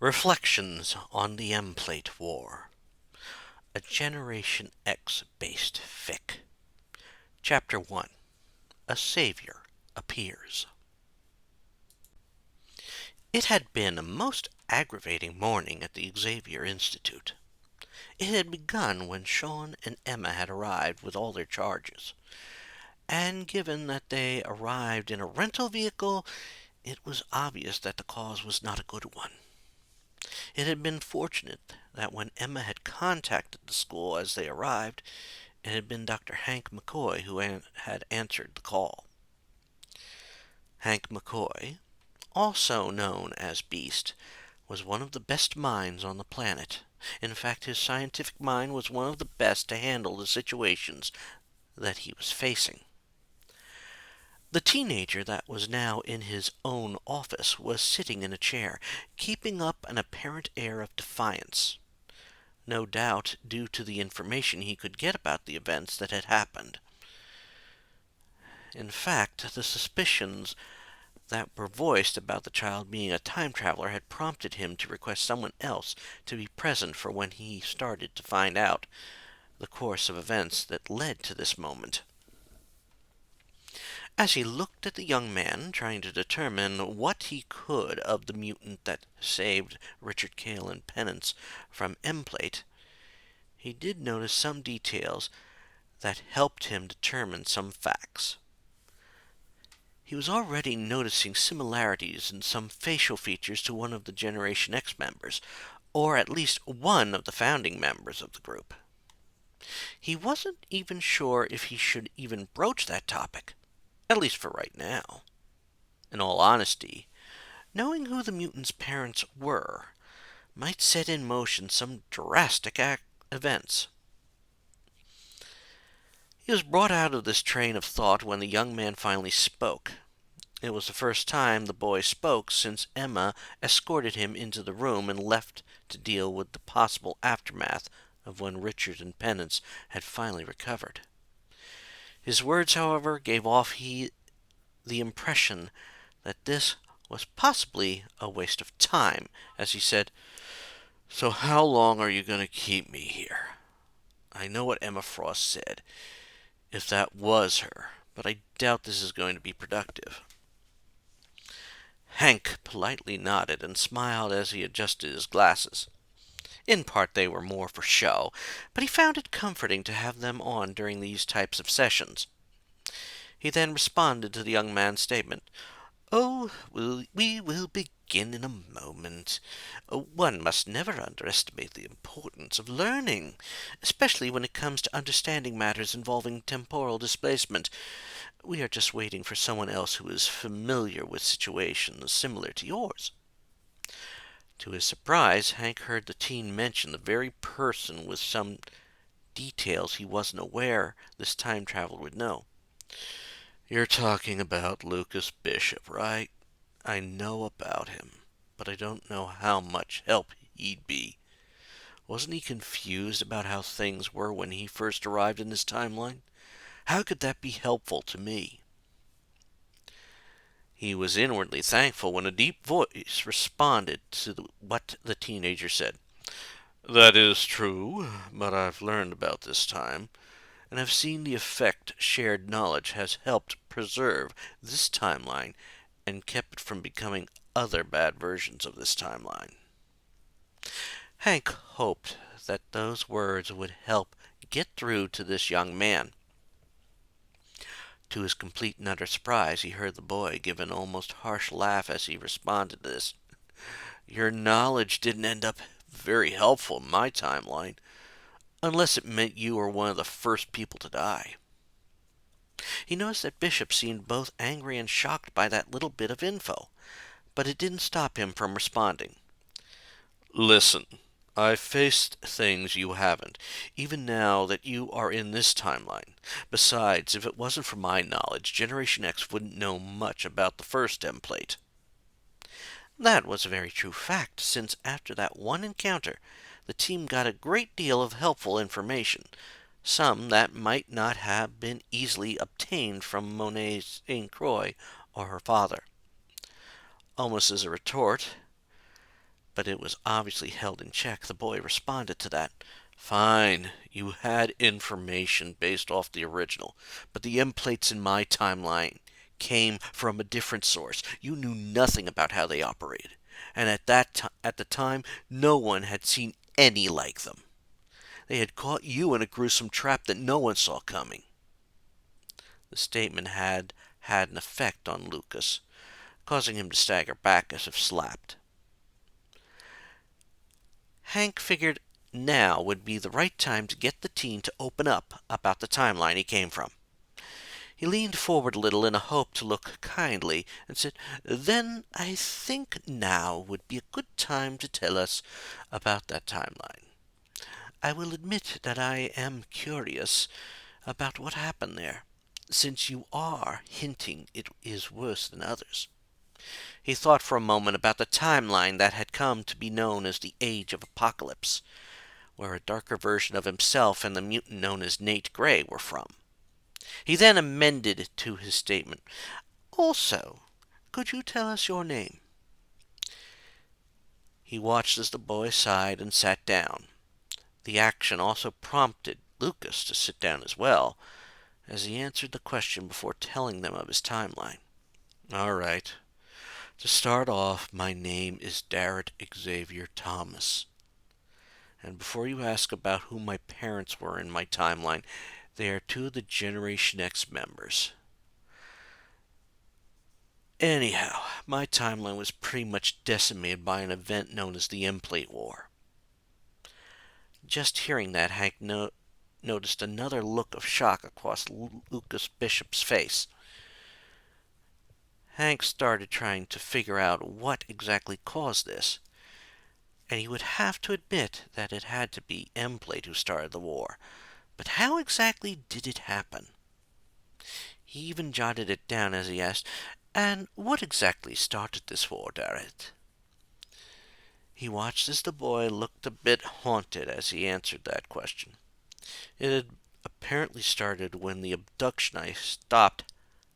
Reflections on the Emplate War, a Generation X-based fic. Chapter 1. A Savior Appears. It had been a most aggravating morning at the Xavier Institute. It had begun when Sean and Emma had arrived with all their charges, and given that they arrived in a rental vehicle, it was obvious that the cause was not a good one. It had been fortunate that when Emma had contacted the school as they arrived, it had been Dr. Hank McCoy who had answered the call. Hank McCoy, also known as Beast, was one of the best minds on the planet. In fact, his scientific mind was one of the best to handle the situations that he was facing. The teenager that was now in his own office was sitting in a chair, keeping up an apparent air of defiance, no doubt due to the information he could get about the events that had happened. In fact, the suspicions that were voiced about the child being a time traveler had prompted him to request someone else to be present for when he started to find out the course of events that led to this moment. As he looked at the young man, trying to determine what he could of the mutant that saved Richard Cale and Penance from Emplate, he did notice some details that helped him determine some facts. He was already noticing similarities in some facial features to one of the Generation X members, or at least one of the founding members of the group. He wasn't even sure if he should even broach that topic, at least for right now. In all honesty, knowing who the mutant's parents were might set in motion some drastic events. He was brought out of this train of thought when the young man finally spoke. It was the first time the boy spoke since Emma escorted him into the room and left to deal with the possible aftermath of when Richard and Penance had finally recovered. His words, however, gave off the impression that this was possibly a waste of time, as he said, "So how long are you going to keep me here? I know what Emma Frost said, if that was her, but I doubt this is going to be productive." Hank politely nodded and smiled as he adjusted his glasses. In part they were more for show, but he found it comforting to have them on during these types of sessions. He then responded to the young man's statement. "Oh, we will begin in a moment. One must never underestimate the importance of learning, especially when it comes to understanding matters involving temporal displacement. We are just waiting for someone else who is familiar with situations similar to yours." To his surprise, Hank heard the teen mention the very person with some details he wasn't aware this time traveler would know. "You're talking about Lucas Bishop, right? I know about him, but I don't know how much help he'd be. Wasn't he confused about how things were when he first arrived in this timeline? How could that be helpful to me?" He was inwardly thankful when a deep voice responded to what the teenager said. "That is true, but I've learned about this time, and have seen the effect shared knowledge has helped preserve this timeline and kept it from becoming other bad versions of this timeline." Hank hoped that those words would help get through to this young man. To his complete and utter surprise, he heard the boy give an almost harsh laugh as he responded to this. "Your knowledge didn't end up very helpful in my timeline, unless it meant you were one of the first people to die." He noticed that Bishop seemed both angry and shocked by that little bit of info, but it didn't stop him from responding. "Listen, I've faced things you haven't, even now that you are in this timeline. Besides, if it wasn't for my knowledge, Generation X wouldn't know much about the first Emplate." That was a very true fact, since after that one encounter, the team got a great deal of helpful information, some that might not have been easily obtained from Monet St. Croix or her father. Almost as a retort, but it was obviously held in check. The boy responded to that. Fine, you had information based off the original, but the emplates in my timeline came from a different source. You knew nothing about how they operated, and at the time, no one had seen any like them. They had caught you in a gruesome trap that no one saw coming. The statement had an effect on Lucas, causing him to stagger back as if slapped. Hank figured now would be the right time to get the teen to open up about the timeline he came from. He leaned forward a little in a hope to look kindly and said, "Then I think now would be a good time to tell us about that timeline. I will admit that I am curious about what happened there, since you are hinting it is worse than others." He thought for a moment about the timeline that had come to be known as the Age of Apocalypse, where a darker version of himself and the mutant known as Nate Gray were from. He then amended to his statement. "Also, could you tell us your name?" He watched as the boy sighed and sat down. The action also prompted Lucas to sit down as well, as he answered the question before telling them of his timeline. "All right. To start off, my name is Darrett Xavier Thomas. And before you ask about who my parents were in my timeline, they are two of the Generation X members. Anyhow, my timeline was pretty much decimated by an event known as the Emplate War." Just hearing that, Hank noticed another look of shock across Lucas Bishop's face. Hank started trying to figure out what exactly caused this, and he would have to admit that it had to be Emplate who started the war. But how exactly did it happen? He even jotted it down as he asked, "And what exactly started this war, Darrett?" He watched as the boy looked a bit haunted as he answered that question. It had apparently started when the abduction I stopped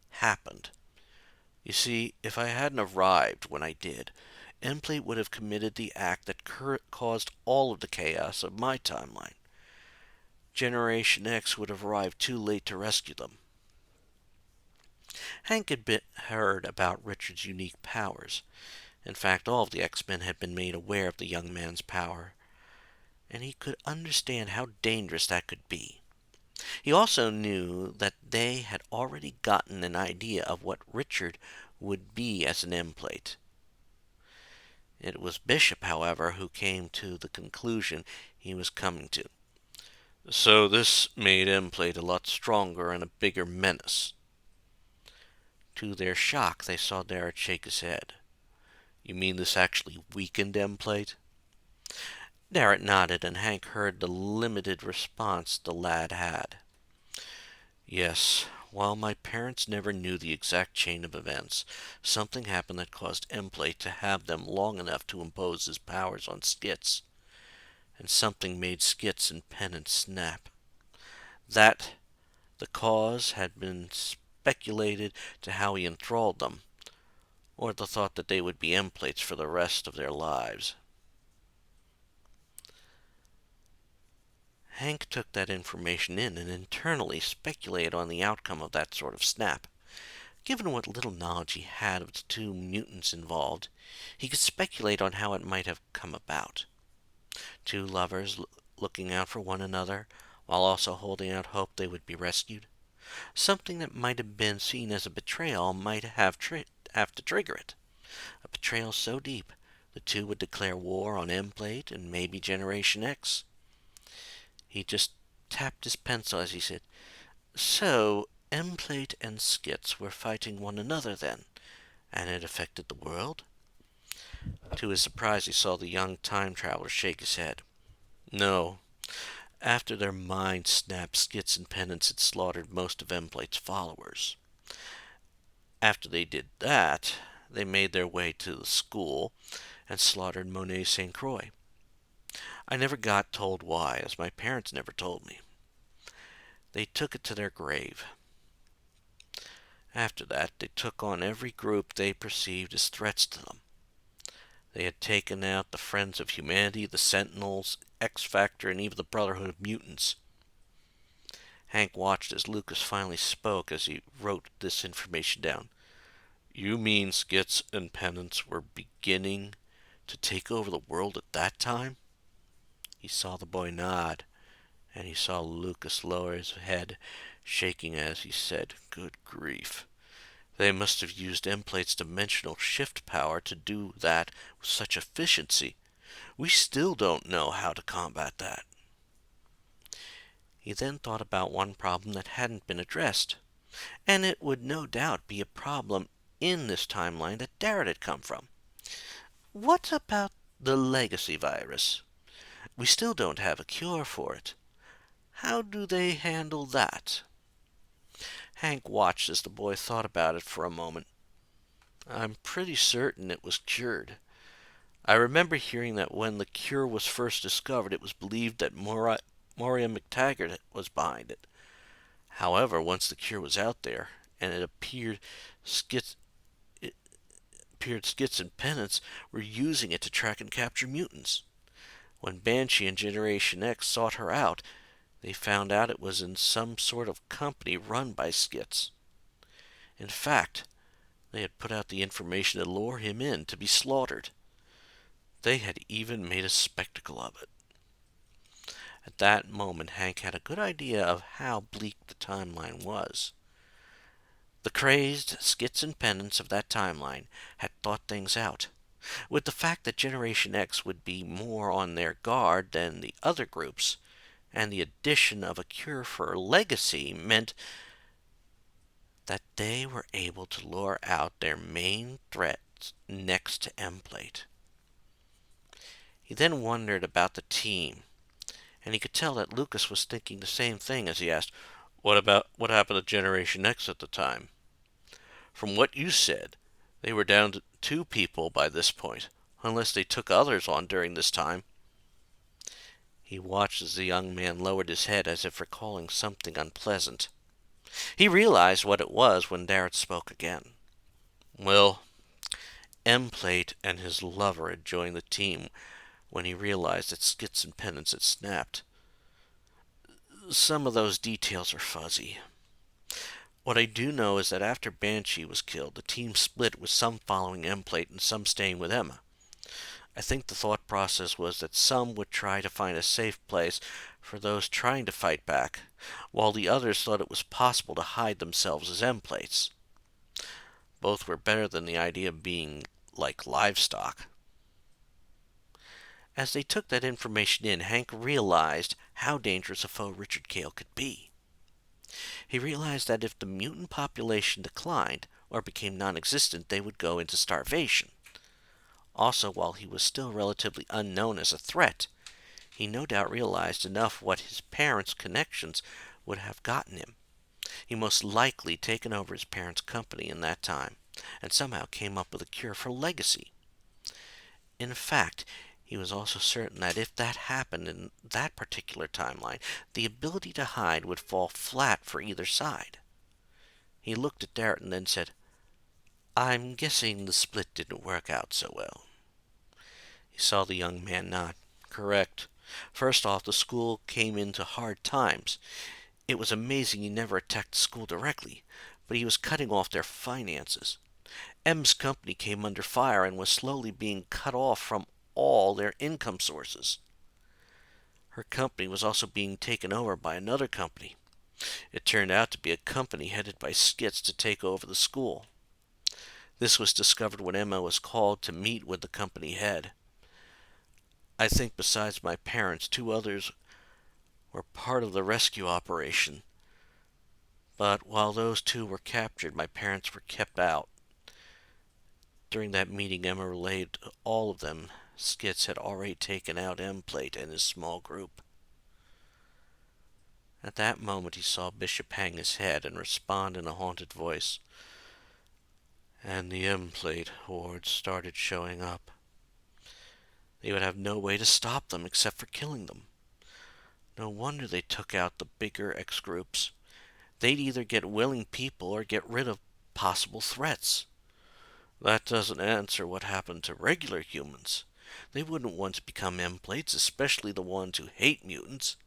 happened. You see, if I hadn't arrived when I did, Emplate would have committed the act that caused all of the chaos of my timeline. Generation X would have arrived too late to rescue them. Hank had heard about Richard's unique powers. In fact, all of the X-Men had been made aware of the young man's power, and he could understand how dangerous that could be. He also knew that they had already gotten an idea of what Richard would be as an emplate. It was Bishop, however, who came to the conclusion he was coming to. So this made Emplate a lot stronger and a bigger menace. To their shock, they saw Darrett shake his head. "You mean this actually weakened Emplate?" Darrett nodded, and Hank heard the limited response the lad had. "Yes, while my parents never knew the exact chain of events, something happened that caused Emplate to have them long enough to impose his powers on Skits, and something made Skits and Pennant snap. That the cause had been speculated to how he enthralled them, or the thought that they would be emplates for the rest of their lives." Hank took that information in and internally speculated on the outcome of that sort of snap. Given what little knowledge he had of the two mutants involved, he could speculate on how it might have come about. Two lovers looking out for one another, while also holding out hope they would be rescued. Something that might have been seen as a betrayal might have to trigger it. A betrayal so deep, the two would declare war on Emplate and maybe Generation X. He just tapped his pencil as he said, "So, Emplate and Skits were fighting one another then, and it affected the world?" To his surprise, he saw the young time traveler shake his head. "No. After their minds snapped, Skits and Pennants had slaughtered most of Emplate's followers. After they did that, they made their way to the school and slaughtered Monet St. Croix. I never got told why, as my parents never told me. They took it to their grave. After that, they took on every group they perceived as threats to them. They had taken out the Friends of Humanity, the Sentinels, X Factor, and even the Brotherhood of Mutants. Hank watched as Lucas finally spoke as he wrote this information down. You mean Skits and Pennants were beginning to take over the world at that time? He saw the boy nod, and he saw Lucas lower his head, shaking as he said, Good grief. They must have used Emplate's dimensional shift power to do that with such efficiency. We still don't know how to combat that. He then thought about one problem that hadn't been addressed, and it would no doubt be a problem in this timeline that Darrett had come from. What about the legacy virus? We still don't have a cure for it. How do they handle that? Hank watched as the boy thought about it for a moment. I'm pretty certain it was cured. I remember hearing that when the cure was first discovered, it was believed that Moria McTaggart was behind it. However, once the cure was out there, and it appeared Skits and Pennants were using it to track and capture mutants. When Banshee and Generation X sought her out, they found out it was in some sort of company run by Skits. In fact, they had put out the information to lure him in to be slaughtered. They had even made a spectacle of it. At that moment, Hank had a good idea of how bleak the timeline was. The crazed Skits and Pennants of that timeline had thought things out. With the fact that Generation X would be more on their guard than the other groups, and the addition of a cure for legacy meant that they were able to lure out their main threats next to Emplate. He then wondered about the team, and he could tell that Lucas was thinking the same thing as he asked, what happened to Generation X at the time? From what you said, they were down to 2 people by this point, unless they took others on during this time. He watched as the young man lowered his head as if recalling something unpleasant. He realized what it was when Darrett spoke again. Well, Emplate and his lover had joined the team when he realized that Skits and Pennants had snapped. Some of those details are fuzzy. What I do know is that after Banshee was killed, the team split with some following Emplate and some staying with Emma. I think the thought process was that some would try to find a safe place for those trying to fight back, while the others thought it was possible to hide themselves as Emplates. Both were better than the idea of being like livestock. As they took that information in, Hank realized how dangerous a foe Richard Cale could be. He realized that if the mutant population declined or became non-existent, they would go into starvation. Also, while he was still relatively unknown as a threat, he no doubt realized enough what his parents' connections would have gotten him. He most likely taken over his parents' company in that time, and somehow came up with a cure for legacy. In fact, he was also certain that if that happened in that particular timeline, the ability to hide would fall flat for either side. He looked at Darrett and then said, I'm guessing the split didn't work out so well. He saw the young man nod. Correct. First off, the school came into hard times. It was amazing he never attacked the school directly, but he was cutting off their finances. M's company came under fire and was slowly being cut off from all their income sources. Her company was also being taken over by another company. It turned out to be a company headed by Skits to take over the school. This was discovered when Emma was called to meet with the company head. I think besides my parents, 2 others were part of the rescue operation. But while those 2 were captured, my parents were kept out. During that meeting, Emma relayed to all of them Skits had already taken out Emplate and his small group. At that moment he saw Bishop hang his head and respond in a haunted voice. And the Emplate hordes started showing up. They would have no way to stop them except for killing them. No wonder they took out the bigger X groups. They'd either get willing people or get rid of possible threats. That doesn't answer what happened to regular humans. They wouldn't want to become emplates, especially the ones who hate mutants.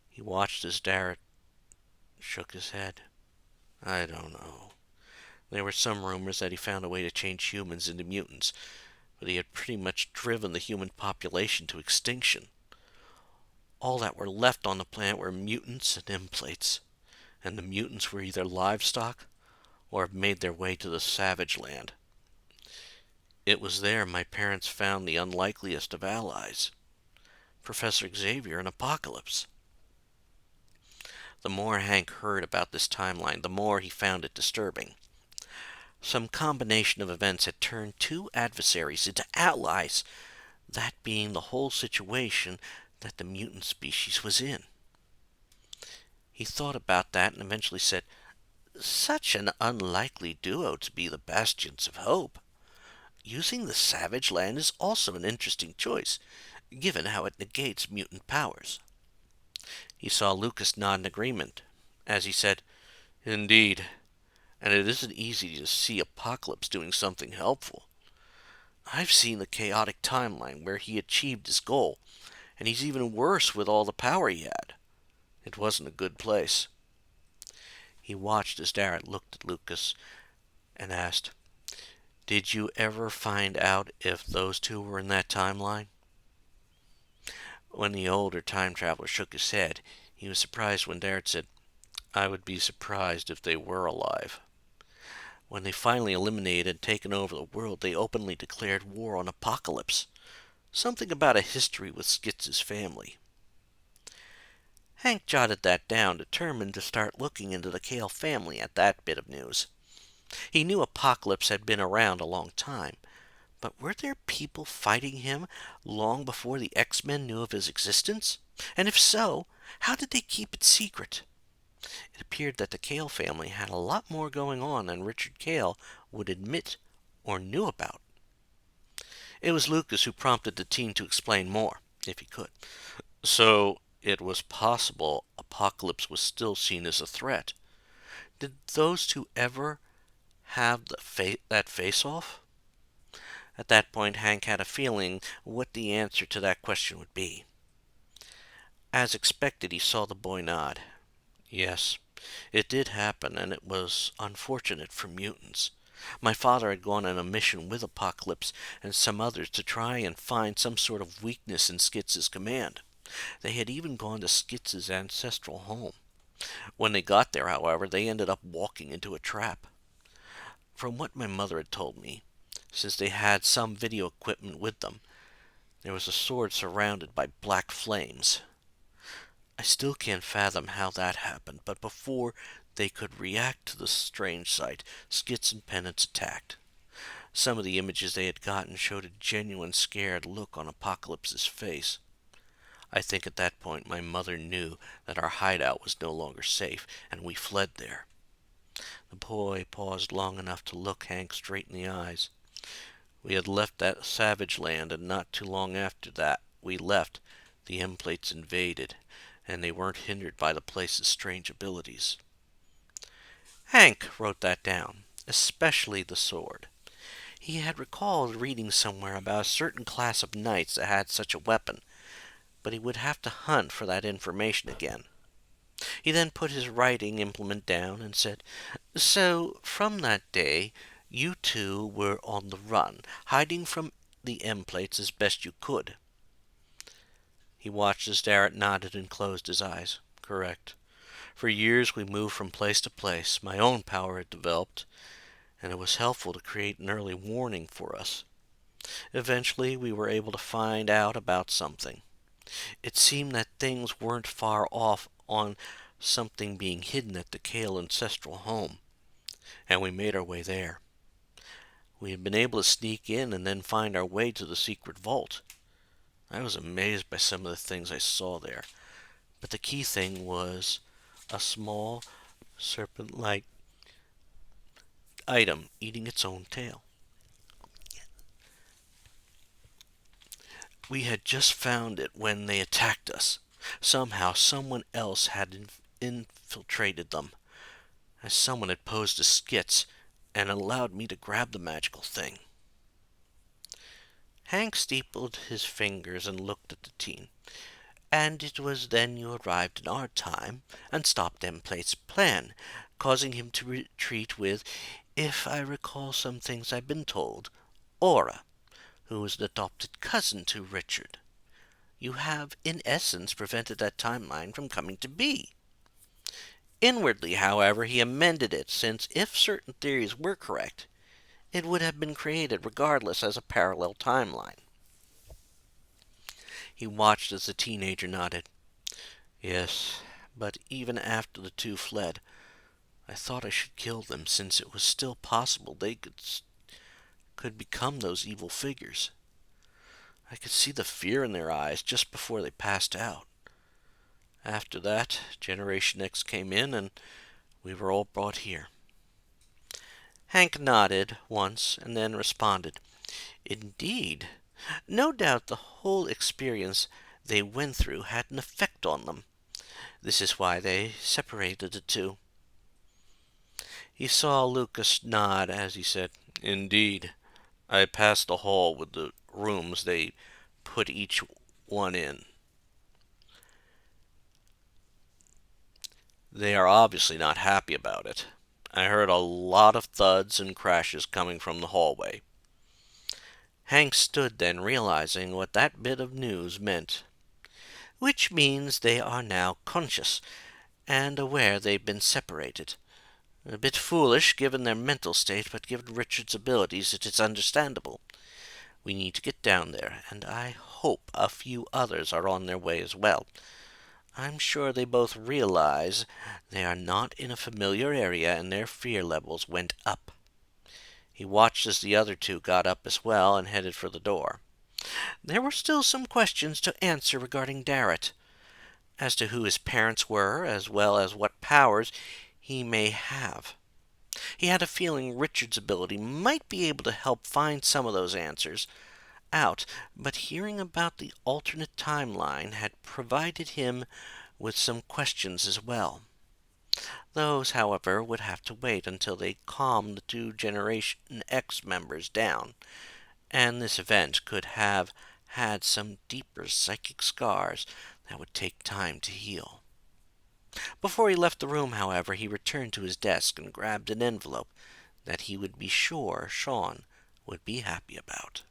He watched as Darrett shook his head. I don't know. There were some rumors that he found a way to change humans into mutants, but he had pretty much driven the human population to extinction. All that were left on the planet were mutants and emplates, and the mutants were either livestock or had made their way to the savage land. It was there my parents found the unlikeliest of allies, Professor Xavier and Apocalypse. The more Hank heard about this timeline, the more he found it disturbing. Some combination of events had turned two adversaries into allies, that being the whole situation that the mutant species was in. He thought about that and eventually said, such an unlikely duo to be the bastions of hope. Using the savage land is also an interesting choice, given how it negates mutant powers. He saw Lucas nod in agreement, as he said, indeed, and it isn't easy to see Apocalypse doing something helpful. I've seen the chaotic timeline where he achieved his goal, and he's even worse with all the power he had. It wasn't a good place. He watched as Darrett looked at Lucas and asked, did you ever find out if those two were in that timeline? When the older time traveler shook his head, he was surprised when Darrett said, I would be surprised if they were alive. When they finally eliminated and taken over the world, they openly declared war on Apocalypse. Something about a history with Skitz's family. Hank jotted that down, determined to start looking into the Cale family at that bit of news. He knew Apocalypse had been around a long time, but were there people fighting him long before the X-Men knew of his existence? And if so, how did they keep it secret? It appeared that the Cale family had a lot more going on than Richard Cale would admit or knew about. It was Lucas who prompted the teen to explain more, if he could. So, it was possible Apocalypse was still seen as a threat. Did those two ever have that face-off? At that point, Hank had a feeling what the answer to that question would be. As expected, he saw the boy nod. Yes, it did happen, and it was unfortunate for mutants. My father had gone on a mission with Apocalypse and some others to try and find some sort of weakness in Skitz's command. They had even gone to Skitz's ancestral home. When they got there, however, they ended up walking into a trap. From what my mother had told me, since they had some video equipment with them, there was a sword surrounded by black flames. I still can't fathom how that happened, but before they could react to the strange sight, Skitz and Penance attacked. Some of the images they had gotten showed a genuine scared look on Apocalypse's face. I think at that point my mother knew that our hideout was no longer safe, and we fled there. The boy paused long enough to look Hank straight in the eyes. We had left that savage land, and not too long after that we left, the Emplates invaded, and they weren't hindered by the place's strange abilities. Hank wrote that down, especially the sword. He had recalled reading somewhere about a certain class of knights that had such a weapon, but he would have to hunt for that information again. He then put his writing implement down and said, so, from that day, you two were on the run, hiding from the Emplates as best you could. He watched as Darrett nodded and closed his eyes. Correct. For years we moved from place to place. My own power had developed, and it was helpful to create an early warning for us. Eventually we were able to find out about something. It seemed that things weren't far off on something being hidden at the Cale ancestral home, and we made our way there. We had been able to sneak in and then find our way to the secret vault. I was amazed by some of the things I saw there, but the key thing was a small serpent-like item eating its own tail. We had just found it when they attacked us. Somehow someone else had infiltrated them, as someone had posed as Skitz, and allowed me to grab the magical thing." Hank steepled his fingers and looked at the teen. "And it was then you arrived in our time and stopped Emplate's plan, causing him to retreat with, if I recall some things I've been told, Aura, who was an adopted cousin to Richard. You have, in essence, prevented that timeline from coming to be." Inwardly, however, he amended it, since if certain theories were correct, it would have been created regardless as a parallel timeline. He watched as the teenager nodded. "Yes, but even after the two fled, I thought I should kill them, since it was still possible they could become those evil figures. I could see the fear in their eyes just before they passed out. After that, Generation X came in, and we were all brought here." Hank nodded once and then responded, "Indeed. No doubt the whole experience they went through had an effect on them. This is why they separated the two." He saw Lucas nod as he said, "Indeed. I passed the hall with the rooms they put each one in. They are obviously not happy about it. I heard a lot of thuds and crashes coming from the hallway." Hank stood then, realizing what that bit of news meant. "Which means they are now conscious, and aware they've been separated. A bit foolish, given their mental state, but given Richard's abilities, it is understandable. We need to get down there, and I hope a few others are on their way as well. I'm sure they both realize they are not in a familiar area, and their fear levels went up." He watched as the other two got up as well and headed for the door. There were still some questions to answer regarding Darrett, as to who his parents were, as well as what powers he may have. He had a feeling Richard's ability might be able to help find some of those answers out, but hearing about the alternate timeline had provided him with some questions as well. Those, however, would have to wait until they calmed the two Generation X members down, and this event could have had some deeper psychic scars that would take time to heal. Before he left the room, however, he returned to his desk and grabbed an envelope that he would be sure Sean would be happy about.